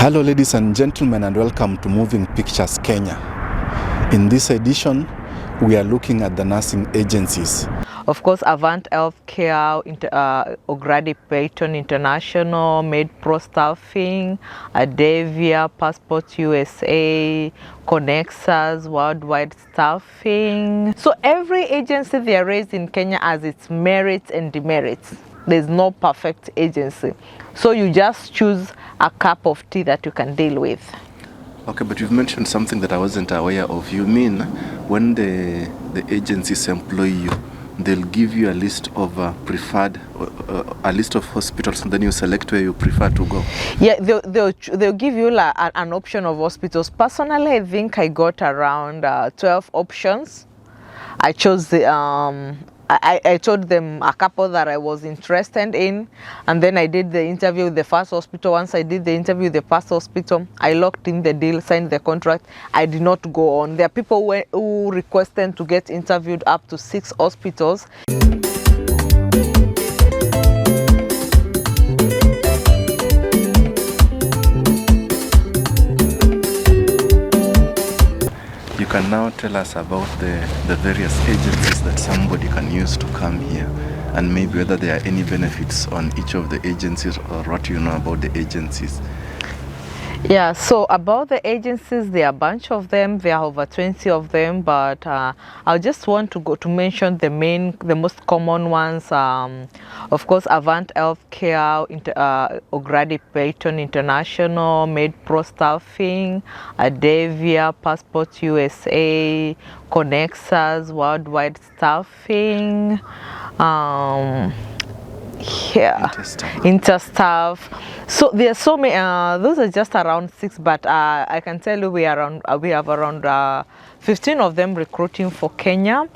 Hello ladies and gentlemen, and welcome to Moving Pictures Kenya. In this edition, we are looking at the nursing agencies. Of course, Avant Health, O'Grady Peyton International, Pro Staffing, Adavia, Passport USA, Connexas, Worldwide Staffing. So every agency there is in Kenya has its merits and demerits. There's no perfect agency. So you just choose a cup of tea that you can deal with. Okay, but you've mentioned something that I wasn't aware of. You mean when the agencies employ you, they'll give you a list of a list of hospitals, and then you select where you prefer to go? Yeah, they'll give you an option of hospitals. Personally, I think I got around 12 options. I chose the I told them a couple that I was interested in, and then I did the interview with the first hospital. Once I did the interview with the first hospital, I locked in the deal, signed the contract. I did not go on. There are people who requested to get interviewed up to 6 hospitals. You can now tell us about the various agencies that somebody can use to come here, and maybe whether there are any benefits on each of the agencies, or what you know about the agencies. Yeah, so about the agencies, there are a bunch of them. There are over 20 of them, but I just want to mention the most common ones. Of course, Avant Health, O'Grady Peyton International, Pro Staffing, Adavia, Passport USA, Connexas, Worldwide Staffing. Interstaff. So there are so many. Those are just around 6, but I can tell you we have around 15 of them recruiting for Kenya.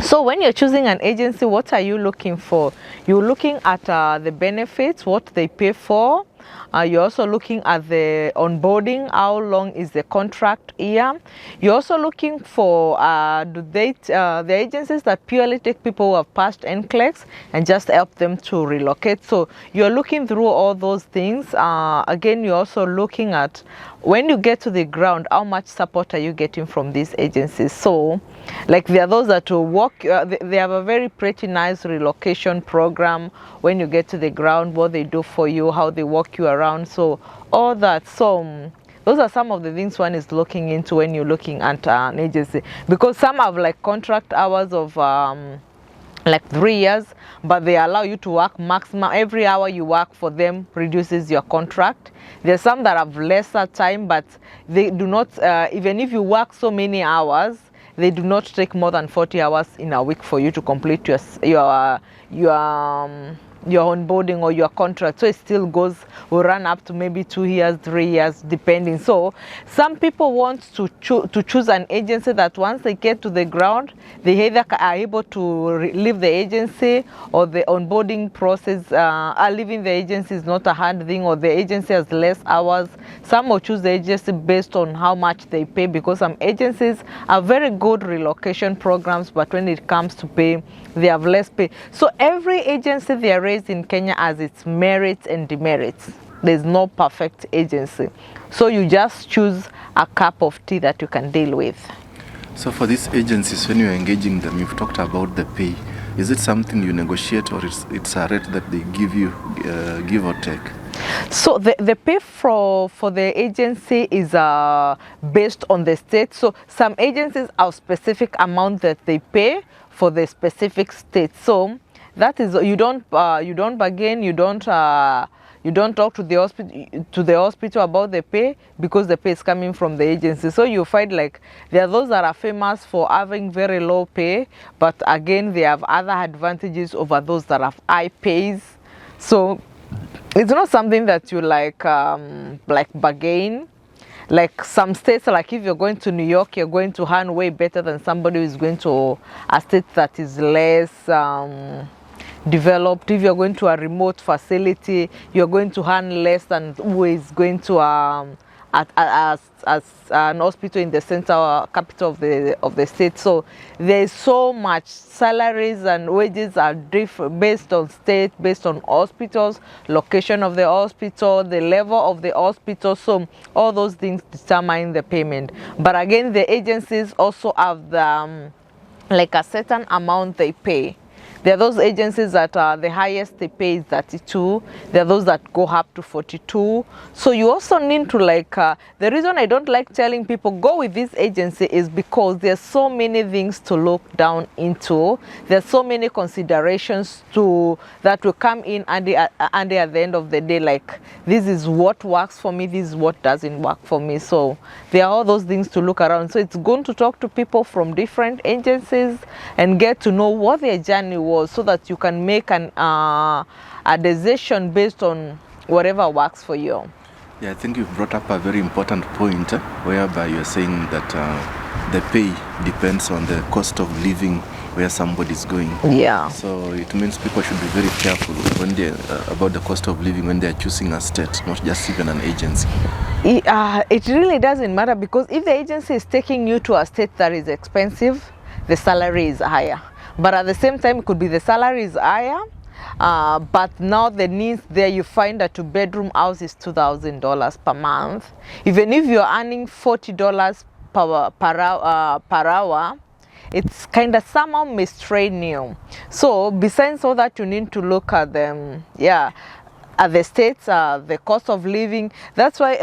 So when you're choosing an agency, what are you looking for? You're looking at the benefits, what they pay for. You're also looking at the onboarding, how long is the contract year. You're also looking for the agencies that purely take people who have passed NCLEX and just help them to relocate. So you're looking through all those things. Again, you're also looking at when you get to the ground, how much support are you getting from these agencies? So like there are those that will work, they have a very pretty nice relocation program. When you get to the ground, what they do for you, how they walk you around, so all that. So those are some of the things one is looking into when you're looking at an agency, because some have like contract hours of like 3 years, but they allow you to work maximum. Every hour you work for them reduces your contract. There's some that have lesser time, but they do not, even if you work so many hours, they do not take more than 40 hours in a week for you to complete your onboarding or your contract. So it still will run up to maybe 2 years, 3 years, depending. So some people want to choose an agency that once they get to the ground, they either are able to leave the agency, or the onboarding process, leaving the agency is not a hard thing, or the agency has less hours. Some will choose the agency based on how much they pay, because some agencies are very good relocation programs, but when it comes to pay, they have less pay. So every agency there is in Kenya has its merits and demerits. There's no perfect agency. So you just choose a cup of tea that you can deal with. So for these agencies, when you're engaging them, you've talked about the pay. Is it something you negotiate, or it's a rate that they give you, give or take? So the pay for the agency is based on the state. So some agencies have specific amount that they pay for the specific state. So that is, you don't bargain, you don't talk to the hospital about the pay, because the pay is coming from the agency. So you find like there are those that are famous for having very low pay, but again they have other advantages over those that have high pays. So it's not something that you like bargain. Like some states, like if you're going to New York, you're going to earn way better than somebody who is going to a state that is less developed. If you're going to a remote facility, you're going to earn less than who is going to a as an hospital in the center capital of the state. So there's so much. Salaries and wages are different based on state, based on hospitals, location of the hospital, the level of the hospital. So all those things determine the payment. But again, the agencies also have the like a certain amount they pay. There are those agencies that the highest they pay is 32. There are those that go up to 42. So you also need to like, the reason I don't like telling people go with this agency is because there's so many things to look down into. There's so many considerations that will come in and at the end of the day, like this is what works for me, this is what doesn't work for me. So there are all those things to look around. So it's good to talk to people from different agencies and get to know what their journey was, so that you can make a decision based on whatever works for you. Yeah, I think you've brought up a very important point whereby you're saying that the pay depends on the cost of living where somebody's going. Yeah. So it means people should be very careful when they about the cost of living when they're choosing a state, not just even an agency. It really doesn't matter, because if the agency is taking you to a state that is expensive, the salary is higher. But at the same time, it could be the salary is higher, but now the needs there, you find that a two-bedroom house is $2,000 per month. Even if you're earning $40 per hour, it's kind of somehow mistrain you. So besides all that, you need to look at them, at the states, the cost of living. That's why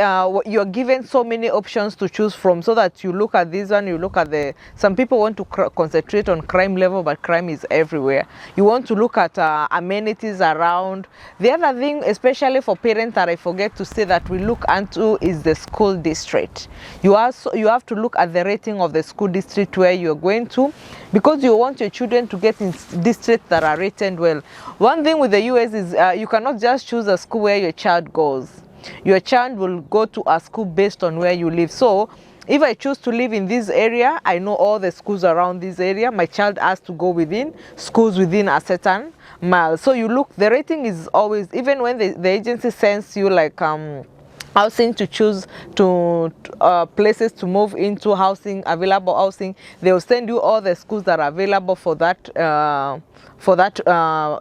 you're given so many options to choose from, so that you look at this one, you look at some people want to concentrate on crime level, but crime is everywhere. You want to look at amenities around. The other thing, especially for parents, that I forget to say that we look into is the school district. You have to look at the rating of the school district where you're going to, because you want your children to get in districts that are rated well. One thing with the US is you cannot just choose a school where your child goes. Your child will go to a school based on where you live. So if I choose to live in this area, I know all the schools around this area. My child has to go within schools within a certain mile. So you look, the rating is always, even when the agency sends you like housing to choose, to places to move into, housing, available housing, they will send you all the schools that are available for that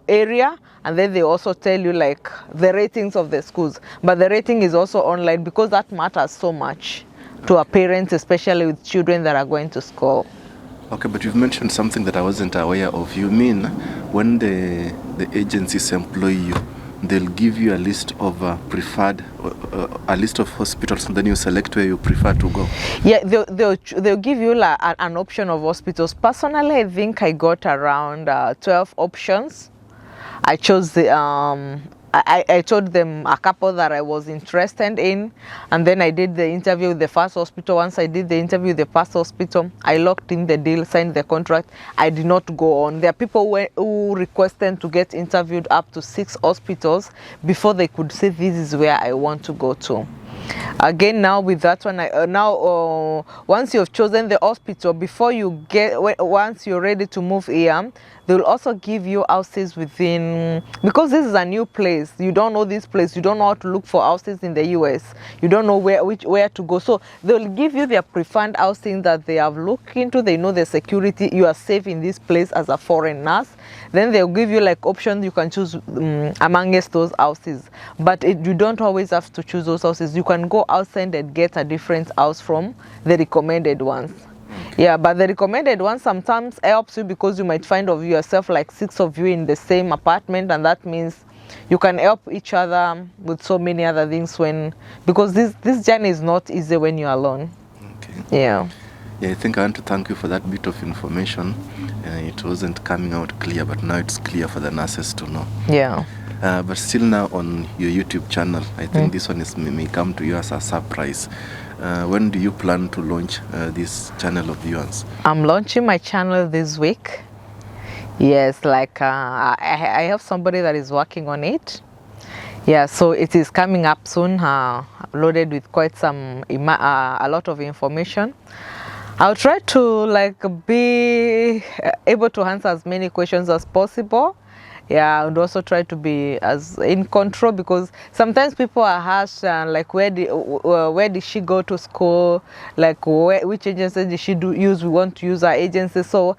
area, and then they also tell you like the ratings of the schools. But the rating is also online, because that matters so much to our parents, especially with children that are going to school. Okay, but you've mentioned something that I wasn't aware of. You mean when the agencies employ you, they'll give you a list of a list of hospitals, and then you select where you prefer to go? Yeah, they'll give you like an option of hospitals. Personally, I think I got around 12 options. I chose the I told them a couple that I was interested in, and then I did the interview with the first hospital. Once I did the interview with the first hospital, I locked in the deal, signed the contract. I did not go on. There are people who requested to get interviewed up to 6 hospitals before they could say this is where I want to go to. Again, now with that one, once you've chosen the hospital, once you're ready to move here, they will also give you houses within, because this is a new place. You don't know this place. You don't know how to look for houses in the US. You don't know where to go. So they'll give you their preferred housing that they have looked into. They know the security. You are safe in this place as a foreign nurse. Then they'll give you like options. You can choose amongst those houses. But you don't always have to choose those houses. You can go outside and get a different house from the recommended ones. Yeah, but the recommended one sometimes helps you, because you might find of yourself like 6 of you in the same apartment, and that means you can help each other with so many other things because this journey is not easy when you're alone. Okay. Yeah, I think I want to thank you for that bit of information. It wasn't coming out clear, but now it's clear for the nurses to know. Yeah. But still now on your YouTube channel, I think this one may come to you as a surprise. When do you plan to launch this channel of yours? I'm launching my channel this week. Yes, like I have somebody that is working on it. Yeah, so it is coming up soon, loaded with quite a lot of information. I'll try to like be able to answer as many questions as possible. Yeah, and also try to be as in control, because sometimes people are harsh and like where did she go to school, like which agency did she use, we want to use our agency. So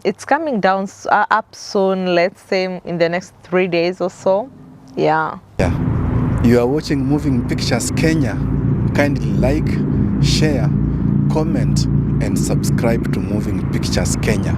it's coming down up soon, let's say in the next 3 days or so. Yeah. You are watching Moving Pictures Kenya. Kindly like, share, comment and subscribe to Moving Pictures Kenya.